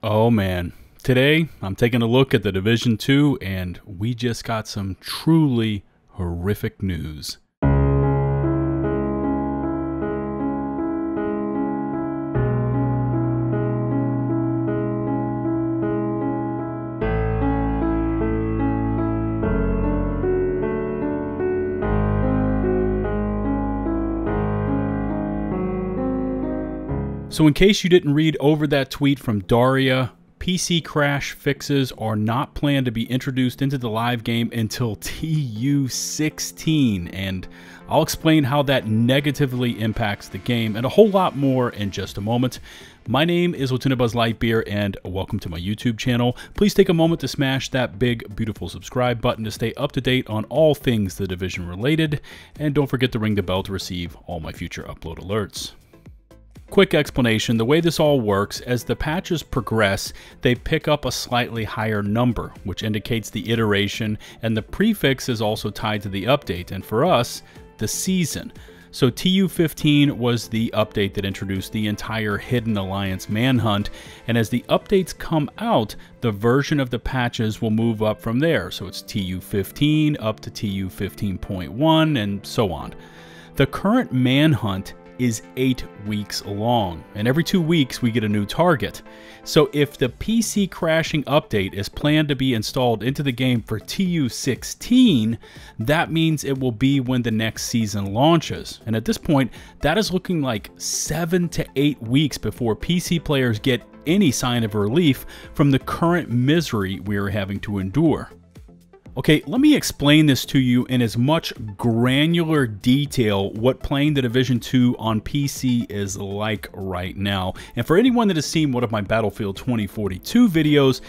Oh man, today I'm taking a look at the Division 2 and we just got some truly horrific news. So in case you didn't read over that tweet from Daria, PC crash fixes are not planned to be introduced into the live game until TU16, and I'll explain how that negatively impacts the game and a whole lot more in just a moment. My name is LtBuzzLitebeer and welcome to my YouTube channel. Please take a moment to smash that big, beautiful subscribe button to stay up to date on all things The Division related, and don't forget to ring the bell to receive all my future upload alerts. Quick explanation, the way this all works, as the patches progress, they pick up a slightly higher number, which indicates the iteration, and the prefix is also tied to the update, and for us, the season. So TU15 was the update that introduced the entire Hidden Alliance manhunt, and as the updates come out, the version of the patches will move up from there. So it's TU15 up to TU15.1 and so on. The current manhunt is 8 weeks long, and every 2 weeks we get a new target. So if the PC crashing update is planned to be installed into the game for TU16, that means it will be when the next season launches. And at this point, that is looking like 7 to 8 weeks before PC players get any sign of relief from the current misery we are having to endure. Okay, let me explain this to you in as much granular detail what playing the Division 2 on PC is like right now. And for anyone that has seen one of my Battlefield 2042 videos,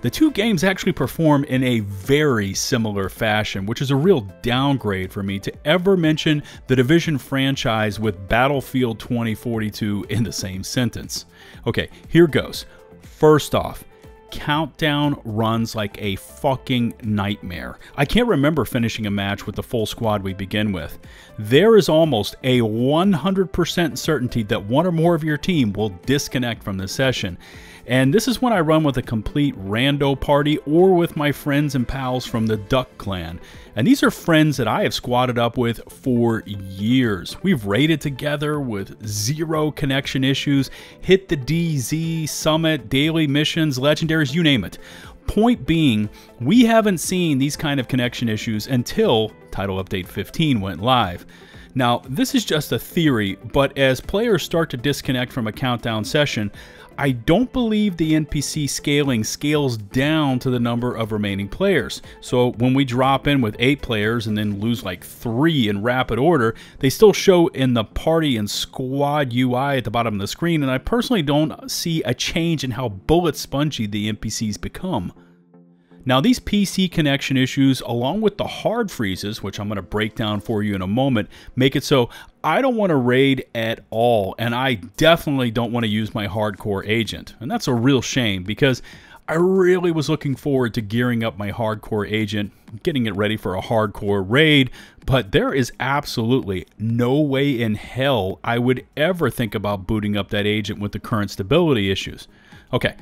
the two games actually perform in a very similar fashion, which is a real downgrade for me to ever mention the Division franchise with Battlefield 2042 in the same sentence. Okay, here goes. First off, Countdown runs like a fucking nightmare. I can't remember finishing a match with the full squad we begin with. There is almost a 100% certainty that one or more of your team will disconnect from the session. And this is when I run with a complete rando party or with my friends and pals from the Duck Clan. And these are friends that I have squatted up with for years. We've raided together with zero connection issues, hit the DZ, Summit, daily missions, legendaries, you name it. Point being, we haven't seen these kind of connection issues until Title Update 15 went live. Now, this is just a theory, but as players start to disconnect from a countdown session, I don't believe the NPC scaling scales down to the number of remaining players. So when we drop in with 8 players and then lose like 3 in rapid order, they still show in the party and squad UI at the bottom of the screen, and I personally don't see a change in how bullet spongy the NPCs become. Now, these PC connection issues, along with the hard freezes, which I'm going to break down for you in a moment, make it so I don't want to raid at all, and I definitely don't want to use my hardcore agent. And that's a real shame, because I really was looking forward to gearing up my hardcore agent, getting it ready for a hardcore raid, but there is absolutely no way in hell I would ever think about booting up that agent with the current stability issues. Okay.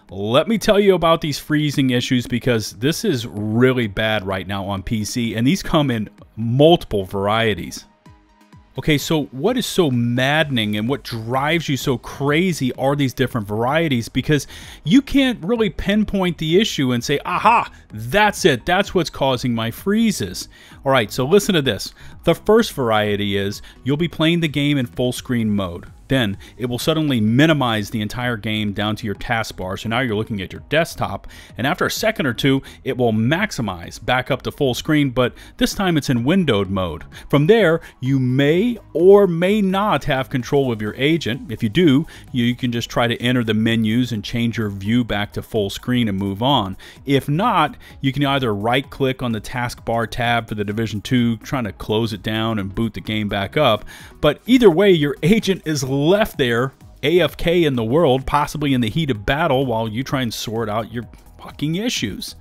Let me tell you about these freezing issues, because this is really bad right now on PC, and these come in multiple varieties. Okay, so what is so maddening and what drives you so crazy are these different varieties, because you can't really pinpoint the issue and say, aha, that's it, that's what's causing my freezes. All right, so listen to this. The first variety is you'll be playing the game in full screen mode. Then it will suddenly minimize the entire game down to your taskbar, so now you're looking at your desktop, and after a second or two it will maximize back up to full screen, but this time it's in windowed mode. From there, you may or may not have control of your agent. If you do, you can just try to enter the menus and change your view back to full screen and move on. If not, you can either right click on the taskbar tab for the Division 2, trying to close it down and boot the game back up, but either way your agent is left there AFK in the world, possibly in the heat of battle, while you try and sort out your fucking issues.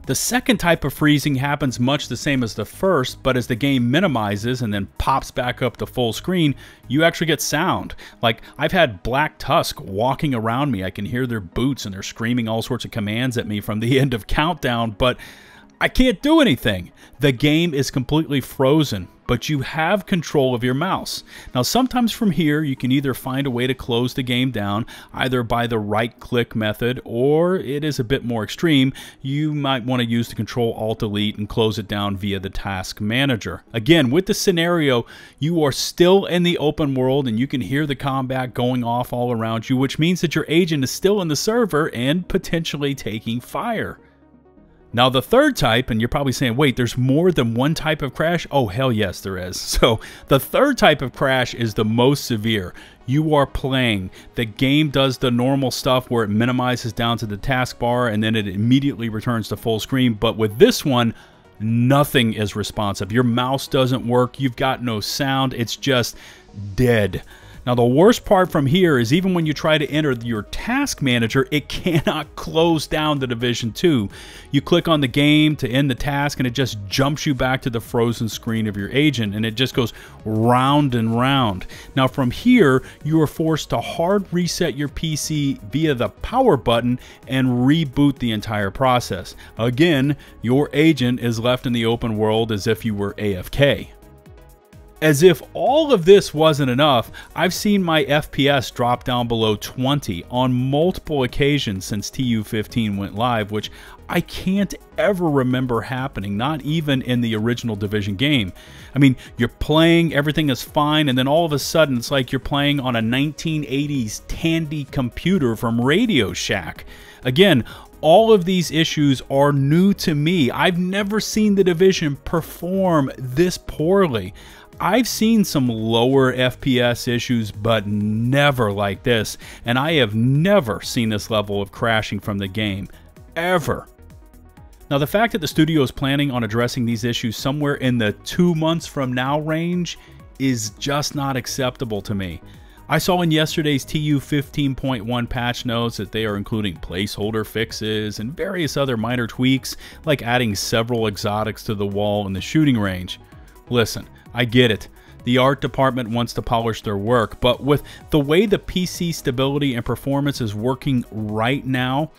The second type of freezing happens much the same as the first, but as the game minimizes and then pops back up to full screen, you actually get sound. Like, I've had Black Tusk walking around me. I can hear their boots and they're screaming all sorts of commands at me from the end of Countdown, but I can't do anything. The game is completely frozen, but you have control of your mouse. Now, sometimes from here, you can either find a way to close the game down, either by the right-click method, or it is a bit more extreme. You might want to use the Control-Alt-Delete and close it down via the Task Manager. Again, with the scenario, you are still in the open world, and you can hear the combat going off all around you, which means that your agent is still in the server and potentially taking fire. Now, the third type, and you're probably saying, wait, there's more than one type of crash? Oh, hell yes, there is. So the third type of crash is the most severe. You are playing. The game does the normal stuff where it minimizes down to the taskbar and then it immediately returns to full screen. But with this one, nothing is responsive. Your mouse doesn't work. You've got no sound. It's just dead. Now, the worst part from here is even when you try to enter your task manager, it cannot close down the Division 2. You click on the game to end the task, and it just jumps you back to the frozen screen of your agent, and it just goes round and round. Now, from here, you are forced to hard reset your PC via the power button and reboot the entire process. Again, your agent is left in the open world as if you were AFK. As if all of this wasn't enough, I've seen my FPS drop down below 20 on multiple occasions since TU15 went live, which I can't ever remember happening, not even in the original Division game. I mean, you're playing, everything is fine, and then all of a sudden it's like you're playing on a 1980s Tandy computer from Radio Shack. Again, all of these issues are new to me. I've never seen the Division perform this poorly. I've seen some lower FPS issues, but never like this, and I have never seen this level of crashing from the game, ever. Now, the fact that the studio is planning on addressing these issues somewhere in the 2 months from now range is just not acceptable to me. I saw in yesterday's TU 15.1 patch notes that they are including placeholder fixes and various other minor tweaks, like adding several exotics to the wall in the shooting range. Listen, I get it. The art department wants to polish their work, but with the way the PC stability and performance is working right now,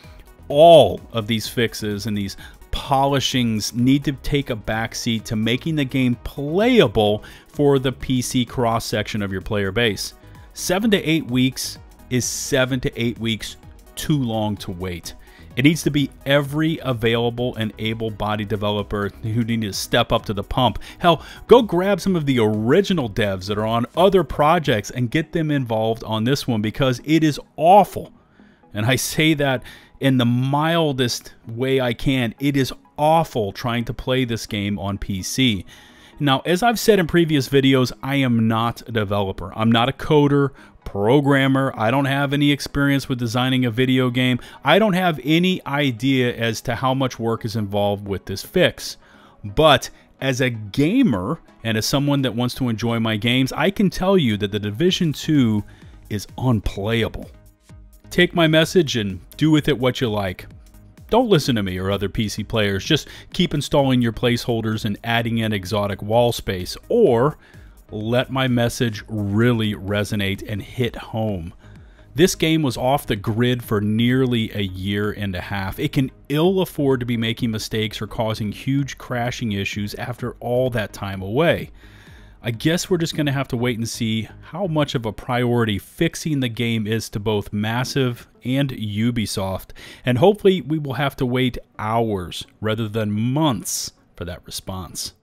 all of these fixes and these polishings need to take a backseat to making the game playable for the PC cross-section of your player base. 7 to 8 weeks is 7 to 8 weeks too long to wait. It needs to be every available and able-bodied developer who need to step up to the pump. Hell, go grab some of the original devs that are on other projects and get them involved on this one, because it is awful. And I say that in the mildest way I can. It is awful trying to play this game on PC. Now, as I've said in previous videos, I am not a developer. I'm not a coder, programmer. I don't have any experience with designing a video game. I don't have any idea as to how much work is involved with this fix. But as a gamer and as someone that wants to enjoy my games, I can tell you that the Division 2 is unplayable. Take my message and do with it what you like. Don't listen to me or other PC players. Just keep installing your placeholders and adding in exotic wall space, or let my message really resonate and hit home. This game was off the grid for nearly a year and a half. It can ill afford to be making mistakes or causing huge crashing issues after all that time away. I guess we're just going to have to wait and see how much of a priority fixing the game is to both Massive and Ubisoft, and hopefully we will have to wait hours rather than months for that response.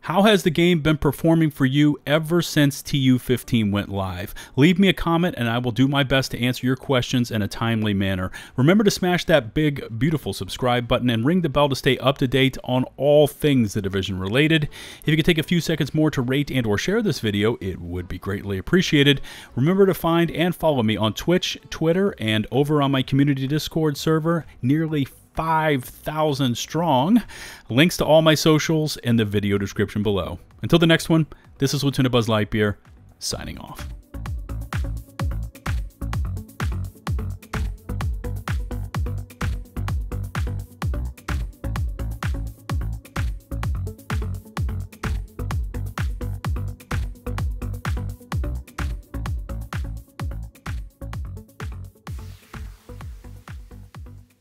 How has the game been performing for you ever since TU15 went live? Leave me a comment and I will do my best to answer your questions in a timely manner. Remember to smash that big, beautiful subscribe button and ring the bell to stay up to date on all things The Division related. If you could take a few seconds more to rate and or share this video, it would be greatly appreciated. Remember to find and follow me on Twitch, Twitter, and over on my community Discord server, nearly 5,000 strong. Links to all my socials in the video description below. Until the next one, this is LtBuzzLitebeer, signing off.